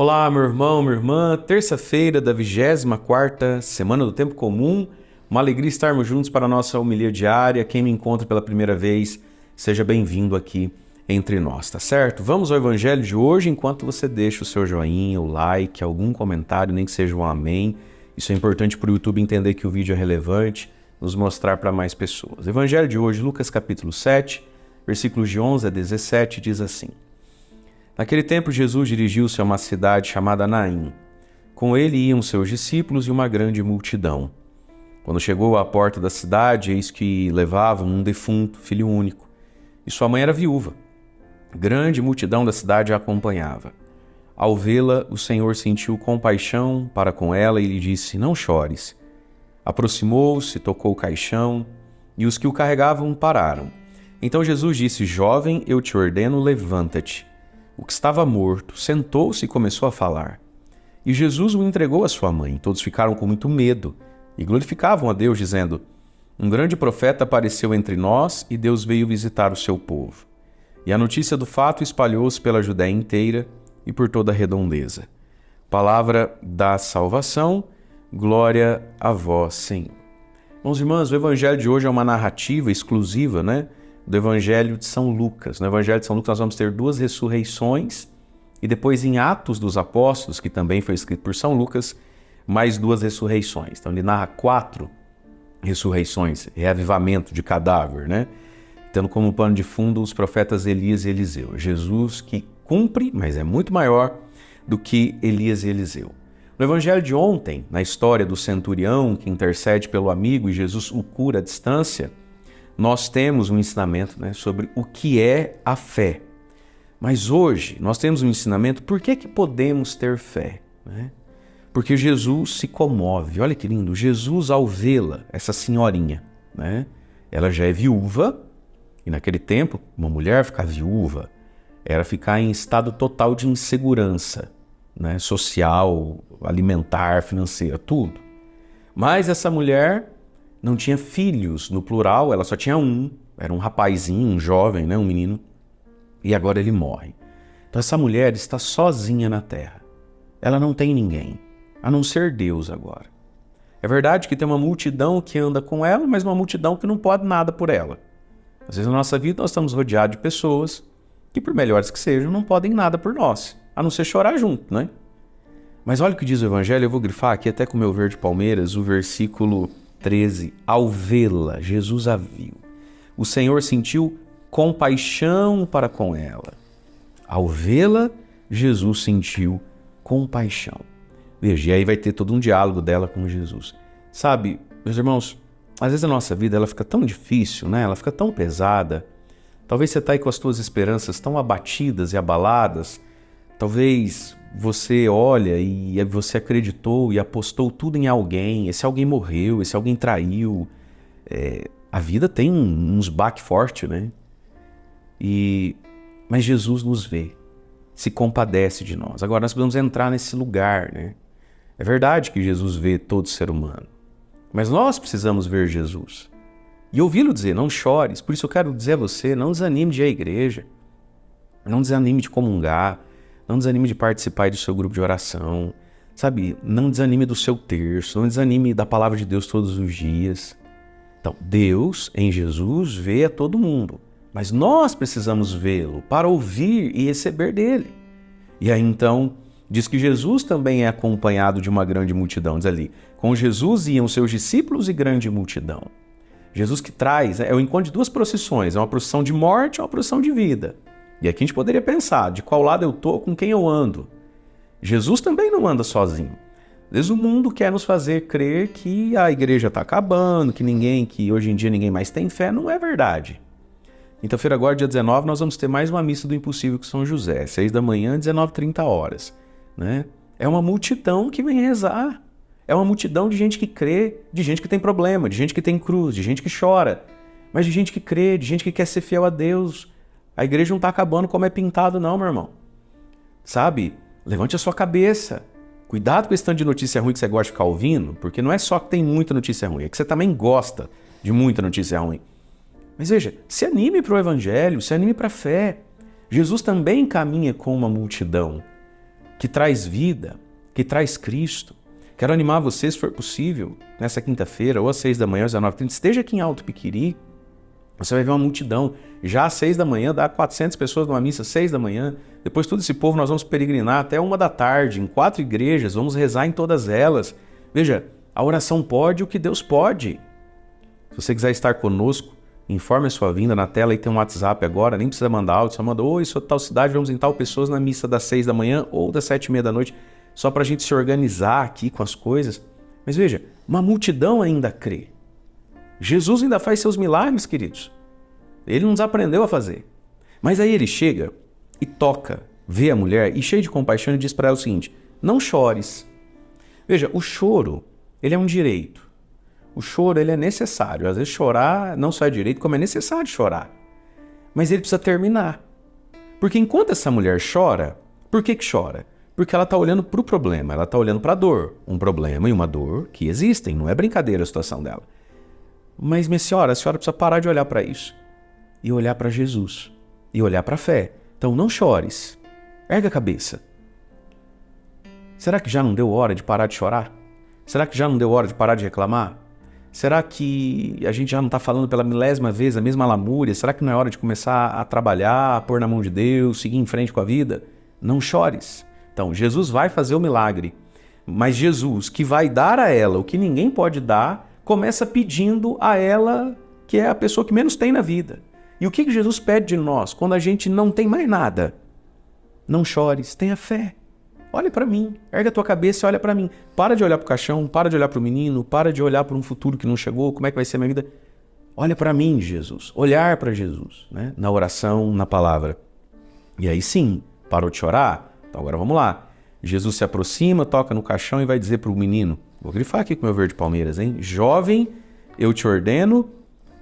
Olá, meu irmão, minha irmã. Terça-feira da 24ª semana do Tempo Comum. Uma alegria estarmos juntos para a nossa homilia diária. Quem me encontra pela primeira vez, seja bem-vindo aqui entre nós, tá certo? Vamos ao Evangelho de hoje, enquanto você deixa o seu joinha, o like, algum comentário, nem que seja um amém. Isso é importante para o YouTube entender que o vídeo é relevante, nos mostrar para mais pessoas. Evangelho de hoje, Lucas capítulo 7, versículos de 11 a 17, diz assim: Naquele tempo, Jesus dirigiu-se a uma cidade chamada Naim. Com ele iam seus discípulos e uma grande multidão. Quando chegou à porta da cidade, eis que levavam um defunto, filho único, e sua mãe era viúva. Grande multidão da cidade a acompanhava. Ao vê-la, o Senhor sentiu compaixão para com ela e lhe disse: Não chores. Aproximou-se, tocou o caixão, e os que o carregavam pararam. Então Jesus disse: Jovem, eu te ordeno, levanta-te. O que estava morto sentou-se e começou a falar. E Jesus o entregou à sua mãe. Todos ficaram com muito medo e glorificavam a Deus, dizendo: Um grande profeta apareceu entre nós e Deus veio visitar o seu povo. E a notícia do fato espalhou-se pela Judéia inteira e por toda a redondeza. Palavra da salvação, glória a vós, Senhor. Irmãos e irmãs, o evangelho de hoje é uma narrativa exclusiva, do Evangelho de São Lucas. No Evangelho de São Lucas nós vamos ter duas ressurreições e depois em Atos dos Apóstolos, que também foi escrito por São Lucas, mais duas ressurreições. Então ele narra 4 ressurreições, reavivamento de cadáver, tendo como pano de fundo os profetas Elias e Eliseu. Jesus que cumpre, mas é muito maior do que Elias e Eliseu. No Evangelho de ontem, na história do centurião que intercede pelo amigo e Jesus o cura à distância, nós temos um ensinamento sobre o que é a fé. Mas hoje nós temos um ensinamento por que podemos ter fé. Porque Jesus se comove. Olha que lindo, Jesus ao vê-la, essa senhorinha, ela já é viúva, e naquele tempo uma mulher ficar viúva era ficar em estado total de insegurança, social, alimentar, financeira, tudo. Mas essa mulher não tinha filhos, no plural, ela só tinha um. Era um rapazinho, um jovem, um menino. E agora ele morre. Então essa mulher está sozinha na terra. Ela não tem ninguém, a não ser Deus agora. É verdade que tem uma multidão que anda com ela, mas uma multidão que não pode nada por ela. Às vezes na nossa vida nós estamos rodeados de pessoas que, por melhores que sejam, não podem nada por nós, a não ser chorar junto, Mas olha o que diz o Evangelho, eu vou grifar aqui até com o meu verde palmeiras, o versículo 13, ao vê-la, Jesus a viu. O Senhor sentiu compaixão para com ela. Ao vê-la, Jesus sentiu compaixão. Veja, e aí vai ter todo um diálogo dela com Jesus. Sabe, meus irmãos, às vezes a nossa vida ela fica tão difícil, ela fica tão pesada. Talvez você está aí com as suas esperanças tão abatidas e abaladas. Talvez você olha e você acreditou e apostou tudo em alguém, esse alguém morreu, esse alguém traiu. A vida tem uns baques fortes, Mas Jesus nos vê, se compadece de nós. Agora nós precisamos entrar nesse lugar, É verdade que Jesus vê todo ser humano, mas nós precisamos ver Jesus e ouvi-lo dizer: não chores. Por isso eu quero dizer a você, não desanime de ir à igreja, não desanime de comungar, não desanime de participar do seu grupo de oração, não desanime do seu terço, não desanime da palavra de Deus todos os dias. Então, Deus, em Jesus, vê a todo mundo, mas nós precisamos vê-lo para ouvir e receber dele. E aí, então, diz que Jesus também é acompanhado de uma grande multidão. Diz ali, com Jesus iam seus discípulos e grande multidão. Jesus que traz, é o encontro de duas procissões, é uma procissão de morte e uma procissão de vida. E aqui a gente poderia pensar, de qual lado eu estou, com quem eu ando. Jesus também não anda sozinho. Às vezes o mundo quer nos fazer crer que a igreja está acabando, que hoje em dia ninguém mais tem fé. Não é verdade. Quinta-feira agora, dia 19, nós vamos ter mais uma missa do Impossível com São José, 6 da manhã, 19h30. É uma multidão que vem rezar. É uma multidão de gente que crê, de gente que tem problema, de gente que tem cruz, de gente que chora, mas de gente que crê, de gente que quer ser fiel a Deus. A igreja não está acabando como é pintado não, meu irmão. Levante a sua cabeça. Cuidado com esse tanto de notícia ruim que você gosta de ficar ouvindo, porque não é só que tem muita notícia ruim, é que você também gosta de muita notícia ruim. Mas veja, se anime para o Evangelho, se anime para a fé. Jesus também caminha com uma multidão. que traz vida, que traz Cristo. Quero animar você, se for possível, nessa quinta-feira, ou às 6 da manhã, às 19h30, esteja aqui em Alto Piquiri. Você vai ver uma multidão. Já às 6 da manhã, dá 400 pessoas numa missa, 6 da manhã. Depois todo esse povo nós vamos peregrinar até 1 da tarde, em 4 igrejas, vamos rezar em todas elas. Veja, a oração pode o que Deus pode. Se você quiser estar conosco, informe a sua vinda na tela, aí tem um WhatsApp agora, nem precisa mandar áudio, só manda: oi, sou de tal cidade, vamos em tal pessoas na missa das 6 da manhã ou das 7h30 da noite, só para a gente se organizar aqui com as coisas. Mas veja, uma multidão ainda crê. Jesus ainda faz seus milagres, queridos. Ele nos aprendeu a fazer. Mas aí ele chega e toca, vê a mulher e, cheio de compaixão, ele diz para ela o seguinte: não chores. Veja, o choro, ele é um direito. O choro, ele é necessário. Às vezes chorar não só é direito, como é necessário chorar. Mas ele precisa terminar. Porque enquanto essa mulher chora, por que chora? Porque ela está olhando para o problema, ela está olhando para a dor. Um problema e uma dor que existem, não é brincadeira a situação dela. Mas, minha senhora, a senhora precisa parar de olhar para isso. E olhar para Jesus. E olhar para a fé. Então não chores. Erga a cabeça. Será que já não deu hora de parar de chorar? Será que já não deu hora de parar de reclamar? Será que a gente já não está falando pela milésima vez a mesma lamúria? Será que não é hora de começar a trabalhar, a pôr na mão de Deus, seguir em frente com a vida? Não chores. Então, Jesus vai fazer o milagre. Mas Jesus, que vai dar a ela o que ninguém pode dar, começa pedindo a ela, que é a pessoa que menos tem na vida. E o que Jesus pede de nós quando a gente não tem mais nada? Não chores, tenha fé. Olha para mim, erga a tua cabeça e olha para mim. Para de olhar para o caixão, para de olhar para o menino, para de olhar para um futuro que não chegou, como é que vai ser a minha vida. Olha para mim, Jesus. Olhar para Jesus, né? Na oração, na palavra. E aí sim, parou de chorar? Então agora vamos lá. Jesus se aproxima, toca no caixão e vai dizer para o menino, vou grifar aqui com o meu verde Palmeiras, hein? Jovem, eu te ordeno,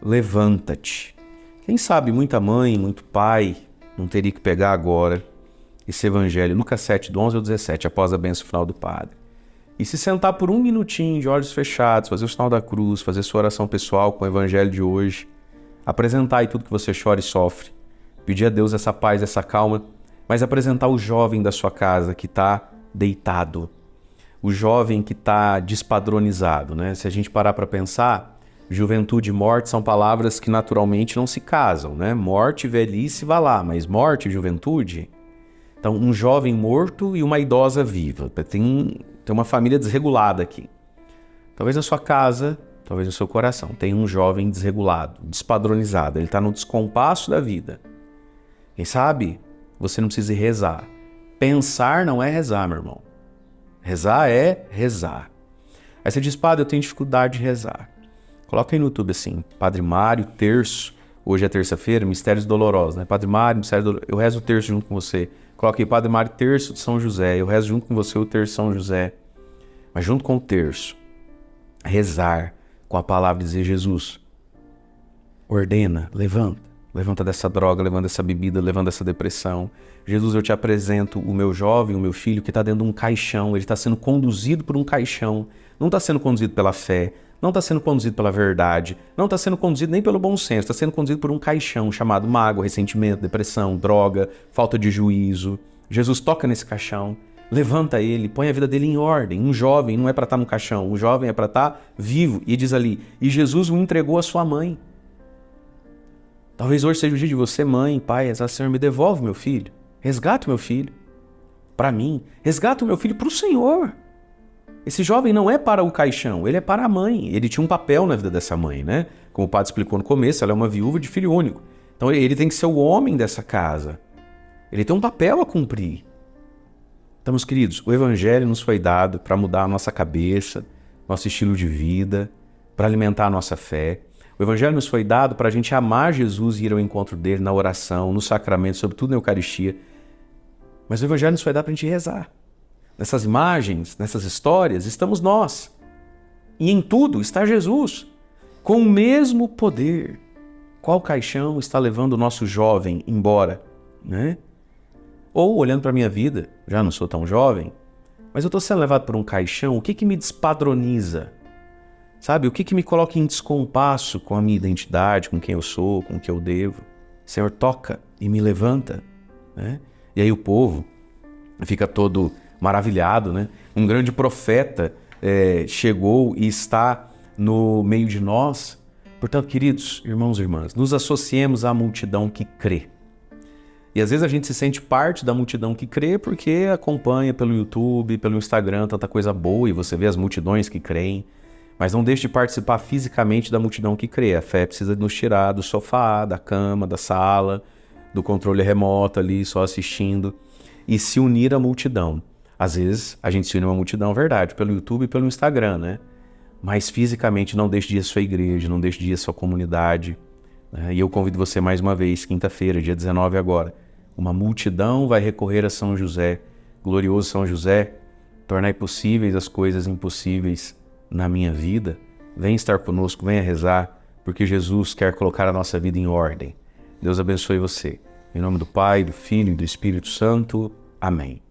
levanta-te. Quem sabe muita mãe, muito pai não teria que pegar agora esse evangelho, Lucas 7, do 11 ao 17, após a bênção final do padre, e se sentar por um minutinho de olhos fechados, fazer o sinal da cruz, fazer sua oração pessoal com o evangelho de hoje, apresentar aí tudo que você chora e sofre, pedir a Deus essa paz, essa calma, mas apresentar o jovem da sua casa que está deitado, o jovem que está despadronizado, né? Se a gente parar para pensar, juventude e morte são palavras que naturalmente não se casam, né? Morte, velhice, vá lá, mas morte e juventude... Então, um jovem morto e uma idosa viva. Tem uma família desregulada aqui. Talvez na sua casa, talvez no seu coração, tem um jovem desregulado, despadronizado. Ele está no descompasso da vida. Quem sabe, você não precisa rezar. Pensar não é rezar, meu irmão. Rezar é rezar. Aí você diz: padre, eu tenho dificuldade de rezar. Coloca aí no YouTube assim, Padre Mário, terço. Hoje é terça-feira, Mistérios Dolorosos, né? Padre Mário, Mistérios Dolorosos. Eu rezo o terço junto com você. Coloque aí, Padre Mário, terço de São José. Eu rezo junto com você o terço de São José. Mas junto com o terço, rezar com a palavra, dizer: Jesus, ordena, levanta. Levanta dessa droga, levanta dessa bebida, levanta dessa depressão. Jesus, eu te apresento o meu jovem, o meu filho, que está dentro de um caixão. Ele está sendo conduzido por um caixão. Não está sendo conduzido pela fé. Não está sendo conduzido pela verdade. Não está sendo conduzido nem pelo bom senso. Está sendo conduzido por um caixão chamado mágoa, ressentimento, depressão, droga, falta de juízo. Jesus, toca nesse caixão. Levanta ele, põe a vida dele em ordem. Um jovem não é para estar no caixão. Um jovem é para estar vivo. E diz ali, e Jesus o entregou à sua mãe. Talvez hoje seja o dia de você, mãe, pai, rezar: Senhor, me devolve meu filho. Resgata o meu filho. Para mim. Resgata o meu filho para o Senhor. Esse jovem não é para o caixão, ele é para a mãe. Ele tinha um papel na vida dessa mãe, né? Como o padre explicou no começo, ela é uma viúva de filho único. Então ele tem que ser o homem dessa casa. Ele tem um papel a cumprir. Então, meus queridos, o evangelho nos foi dado para mudar a nossa cabeça, nosso estilo de vida, para alimentar a nossa fé. O evangelho nos foi dado para a gente amar Jesus e ir ao encontro dele na oração, no sacramento, sobretudo na Eucaristia. Mas o evangelho nos foi dado para a gente rezar. Nessas imagens, nessas histórias, estamos nós. E em tudo está Jesus, com o mesmo poder. Qual caixão está levando o nosso jovem embora, né? Ou, olhando para a minha vida, já não sou tão jovem, mas eu estou sendo levado por um caixão, o que me despadroniza? Sabe, o que me coloca em descompasso com a minha identidade, com quem eu sou, com o que eu devo? Senhor, toca e me levanta, né? E aí o povo fica todo maravilhado, né? Um grande profeta chegou e está no meio de nós. Portanto, queridos irmãos e irmãs, nos associemos à multidão que crê. E às vezes a gente se sente parte da multidão que crê porque acompanha pelo YouTube, pelo Instagram, tanta coisa boa e você vê as multidões que creem. Mas não deixe de participar fisicamente da multidão que crê. A fé precisa nos tirar do sofá, da cama, da sala, do controle remoto ali, só assistindo, e se unir à multidão. Às vezes a gente se une a uma multidão, verdade, pelo YouTube e pelo Instagram, né? Mas fisicamente não deixe de ir à sua igreja, não deixe de ir à sua comunidade. Né? E eu convido você mais uma vez, quinta-feira, dia 19 agora. Uma multidão vai recorrer a São José, glorioso São José, tornai possíveis as coisas impossíveis na minha vida. Venha estar conosco, venha rezar, porque Jesus quer colocar a nossa vida em ordem. Deus abençoe você. Em nome do Pai, do Filho e do Espírito Santo. Amém.